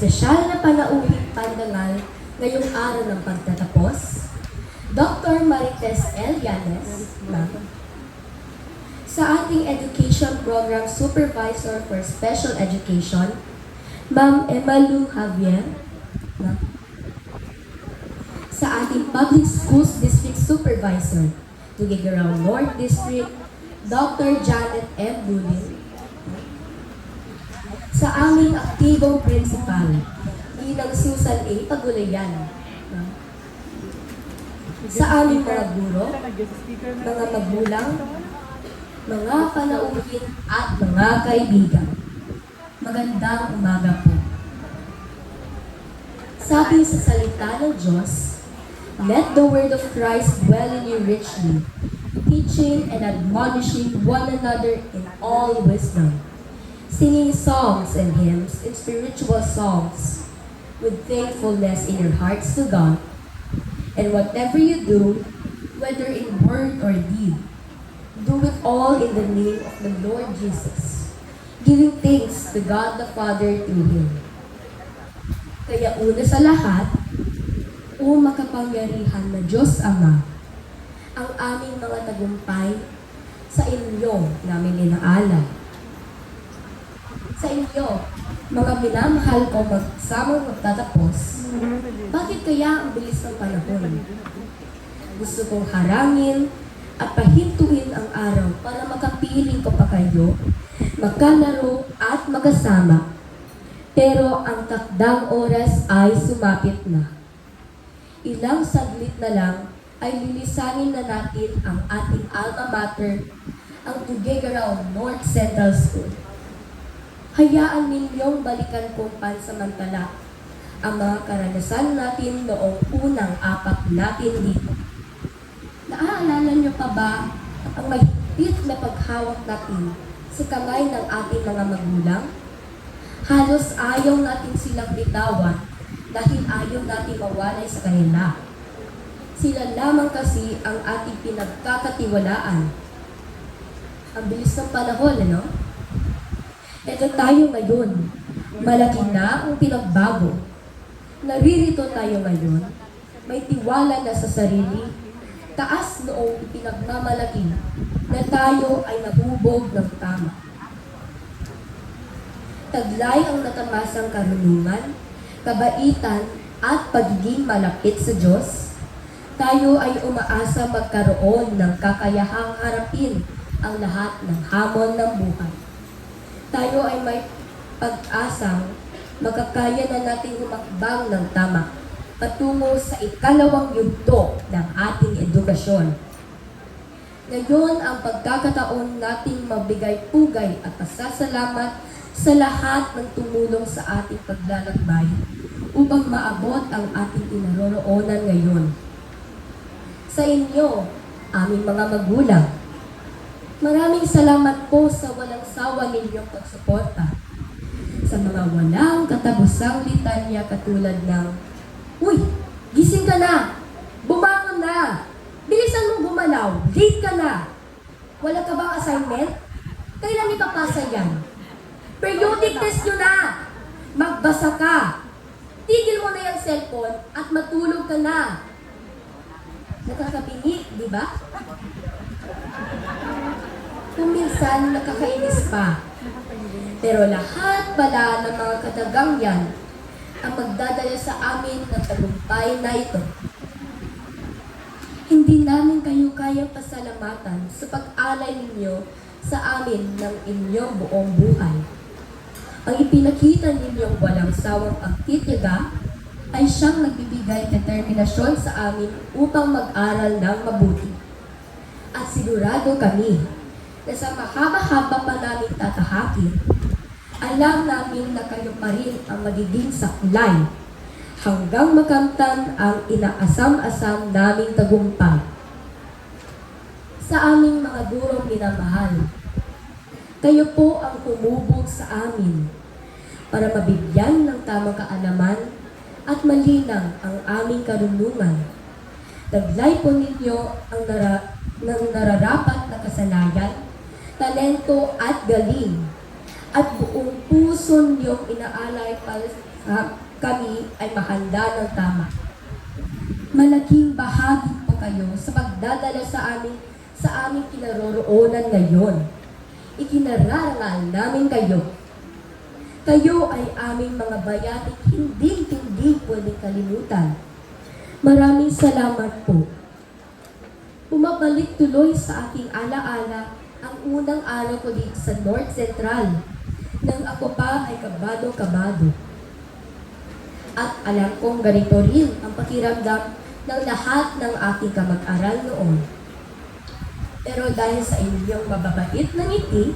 espesyal na panauhing pandangal ngayong araw ng pagtatapos, Dr. Marites L. Llanes, ma'am. Sa ating Education Program Supervisor for Special Education, Ma'am Emalu Javier, ma'am. Sa ating Public Schools District Supervisor, Tuguegarao North District, Dr. Janet M. Dulin. Sa aming aktibong principal, Ginang Susan A. Pagulayan. Sa aming mga guro, mga magulang, mga panauhin at mga kaibigan. Magandang umaga po. Sabi sa salita ng Diyos, let the word of Christ dwell in you richly, teaching and admonishing one another in all wisdom, singing songs and hymns and spiritual songs with thankfulness in your hearts to God. And whatever you do, whether in word or deed, do it all in the name of the Lord Jesus, giving thanks to God the Father through Him. Kaya una sa lahat, O makapangyarihan na Diyos Ama, ang aming mga tagumpay sa inyo namin inaalay. Sa inyo, mga minamahal ko magsamang magtatapos, bakit kaya ang bilis ng panahon? Gusto kong harangin at pahintuin ang araw para makapiling ko pa kayo, magkalaro at magkasama. Pero ang takdang oras ay sumapit na. Ilang saglit na lang ay lilisanin na natin ang ating alma mater, ang Tuguegarao North Central School. Hayaan ninyong balikan kong pansamantala ang mga karanasan natin noong unang apat natin dito. Naaalala niyo pa ba ang mahigpit na paghawak natin sa kamay ng ating mga magulang? Halos ayaw natin silang bitawan dahil ayaw natin mawalay sa kanila. Sila lamang kasi ang ating pinagkakatiwalaan. Ang bilis ng panahon, ano? Ito tayo ngayon. Malaki na ang pinagbago. Naririto tayo ngayon. May tiwala na sa sarili. Taas noong ipinagmamalaki na tayo ay nahubog ng tama. Taglay ang natamasang karunungan, kabaitan at pagiging malapit sa Diyos. Tayo ay umaasa magkaroon ng kakayahang harapin ang lahat ng hamon ng buhay. Tayo ay may pag-asang magkakaya na nating humakbang ng tama patungo sa ikalawang yugto ng ating edukasyon. Ngayon ang pagkakataon nating mabigay pugay at pasasalamat sa lahat ng tumulong sa ating paglalakbay upang maabot ang ating inaroroonan ngayon. Sa inyo, aming mga magulang, maraming salamat po sa walang sawa ninyong pagsuporta. Sa mga walang katabusang litanya katulad ng, uy, gising ka na! Bumangon na! Bilisan mong gumalaw! Late ka na! Wala ka bang assignment? Kailan ipapasa yan? Periodic test nyo na! Magbasa ka! Tigil mo na yung cellphone at matulog ka na! Nakakabingi, di ba? Kung minsan nakakainis pa. Pero lahat pala ng mga katagang yan ang magdadala sa amin ng tagumpay na ito. Hindi namin kayo kayang pasalamatan sa pag-alay ninyo sa amin ng inyong buong buhay. Ang ipinakita ninyong walang sawang pagtitiyaga ay siyang nagbibigay determinasyon sa amin upang mag-aral ng mabuti. At sigurado kami na sa mahaba-haba pa namin tatahakin, alam namin na kayo pa rin ang magiging saklay hanggang makamtan ang inaasam-asam naming tagumpay. Sa aming mga gurong minamahal, kayo po ang humubog sa amin para mabigyan ng tamang kaalaman at malinang ang aming karunungan. Taglay po ninyo ang nararapat na kasanayan, talento at galing at buong puso niyong inaalay para sa kami ay mahanda ng tama. Malaking bahagi po kayo sa pagdadala sa aming kinaroroonan ngayon. Ikinararangal namin kayo. Kayo ay aming mga bayating hindi pwedeng kalimutan. Maraming salamat po. Bumabalik tuloy sa aking alaala ang unang araw ko dito sa North Central nang ako pa ay kabado-kabado. At alam kong ganito rin ang pakiramdam ng lahat ng aking kamag-aral noon. Pero dahil sa inyong mababait na ngiti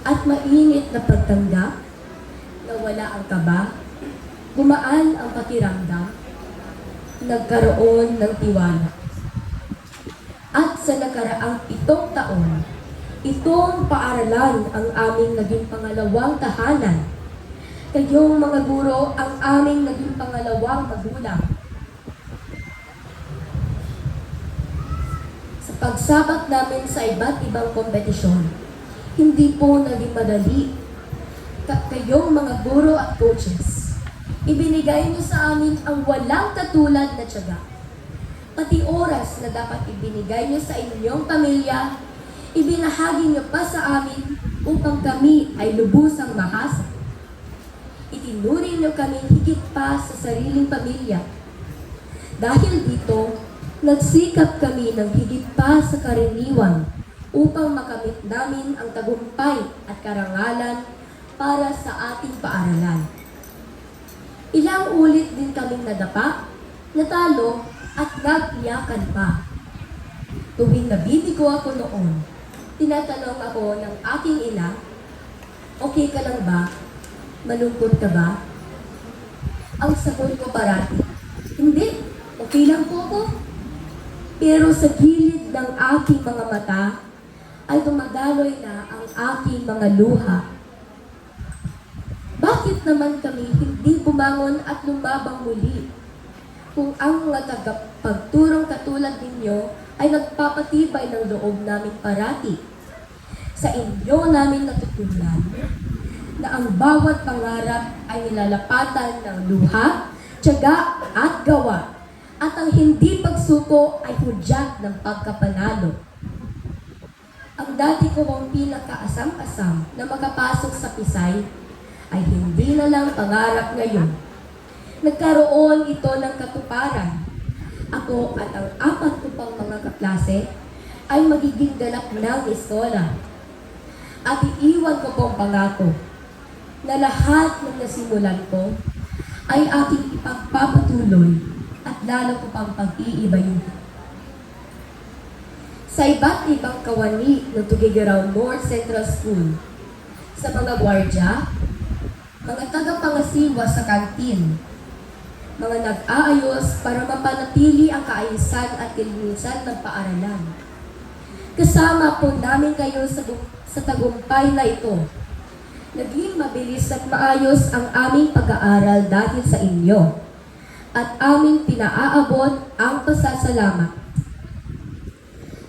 at mainit na pagtanggap na wala ang kaba, gumaan ang pakiramdam, nagkaroon ng tiwala. At sa nakaraang 7 taon, itong paaralan ang aming naging pangalawang tahanan. Kayong mga guro ang aming naging pangalawang magulang. Sa pagsabak namin sa iba't ibang kompetisyon, hindi po naging madali. Kayong mga guro at coaches, ibinigay niyo sa amin ang walang katulad na tiyaga. Pati oras na dapat ibinigay niyo sa inyong pamilya, ibinahagi niyo pa sa amin upang kami ay lubusang mahasa. Itinuring niyo kami higit pa sa sariling pamilya. Dahil dito, nagsikap kami ng higit pa sa karaniwan upang makamit namin ang tagumpay at karangalan para sa ating paaralan. Ilang ulit din kaming nadapa, natalo, at nag-iyakan pa. Tuwing nabibigo ako noon, tinatanong ako ng aking ina, "Okay ka lang ba? Malungkot ka ba?" Ang sagot ko parati, "Hindi, okay lang po ako." Pero sa gilid ng aking mga mata ay dumadaloy na ang aking mga luha. Bakit naman kami hindi bumangon at lumabang muli? Kung ang mga tagapagturong katulad ninyo ay nagpapatibay ng loob namin parati. Sa inyo namin natutunan na ang bawat pangarap ay nilalapatan ng luha, tiyaga at gawa, at ang hindi pagsuko ay hudyat ng pagkapanalo. Ang dati kong pinakaasam-asam na makapasok sa Pisay ay hindi na lang pangarap ngayon. Nagkaroon ito ng katuparan. Ako at ang 4 ko pang mga kaklase ay magiging ganap ng eskola. At iiwan ko pong pangako na lahat ng nasimulan ko ay aking ipagpapatuloy at lalo ko pang pag-iibayin. Sa iba't ibang kawani ng Tuguegarao North Central School, sa mga gwardya, mga tagapangasiwa sa kantin, mga nag-aayos para mapanatili ang kaayusan at kalinisan ng paaralan. Kasama po namin kayo sa tagumpay na ito. Naging mabilis at maayos ang aming pag-aaral dahil sa inyo, at aming pinaaabot ang pasasalamat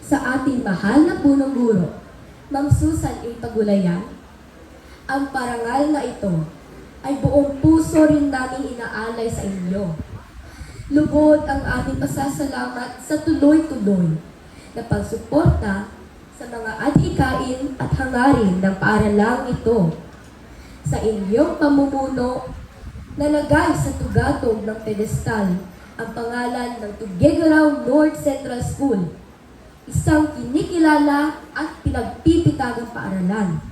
sa ating mahal na punong guro, Ma'am Susan A. Pagulayan. Ang parangal na ito ay buong puso rin namin inaalay sa inyo. Lubod ang aming pasasalamat sa tuloy-tuloy na pagsuporta sa mga adhikain at hangarin ng paaralang ito. Sa inyong pamumuno, nalagay sa tugatog ng pedestal ang pangalan ng Tuguegarao North Central School, isang kinikilala at pinagpipitagang paaralan.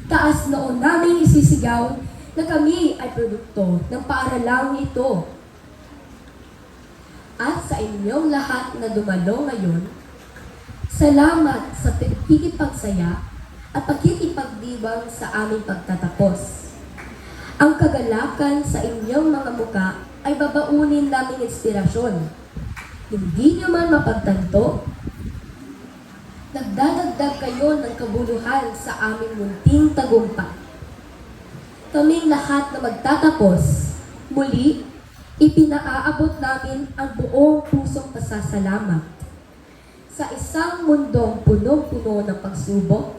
Taas noon namin isisigaw na kami ay produkto ng paaralang ito. At sa inyong lahat na dumalo ngayon, salamat sa pakikipagsaya at pakikipagdiwang sa aming pagtatapos. Ang kagalakan sa inyong mga muka ay babaunin naming inspirasyon. Hindi nyo man mapagtanto, nagdadagdag kayo ng kabuluhan sa aming munting tagumpay. Kaming lahat na magtatapos, muli, ipinaaabot namin ang buong pusong pasasalamat. Sa isang mundong punong-puno ng pagsubok,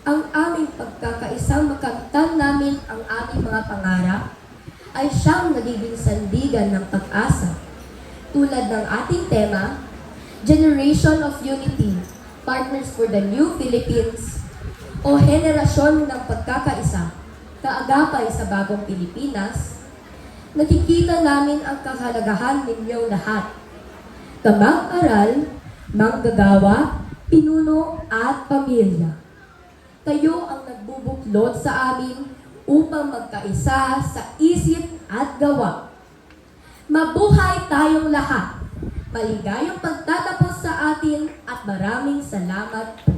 ang aming pagkakaisang makamtan namin ang aming mga pangarap ay siyang nagiging sandigan ng pag-asa. Tulad ng ating tema, Generation of Unity, Partners for the New Philippines, o Henerasyon ng Pagkakaisa, Kaagapay sa Bagong Pilipinas, nakikita namin ang kahalagahan ninyong lahat. Kamag-aral, manggagawa, pinuno at pamilya. Kayo ang nagbubuklod sa amin upang magkaisa sa isip at gawa. Mabuhay tayong lahat! Maligayang pagtatapos sa atin at maraming salamat po.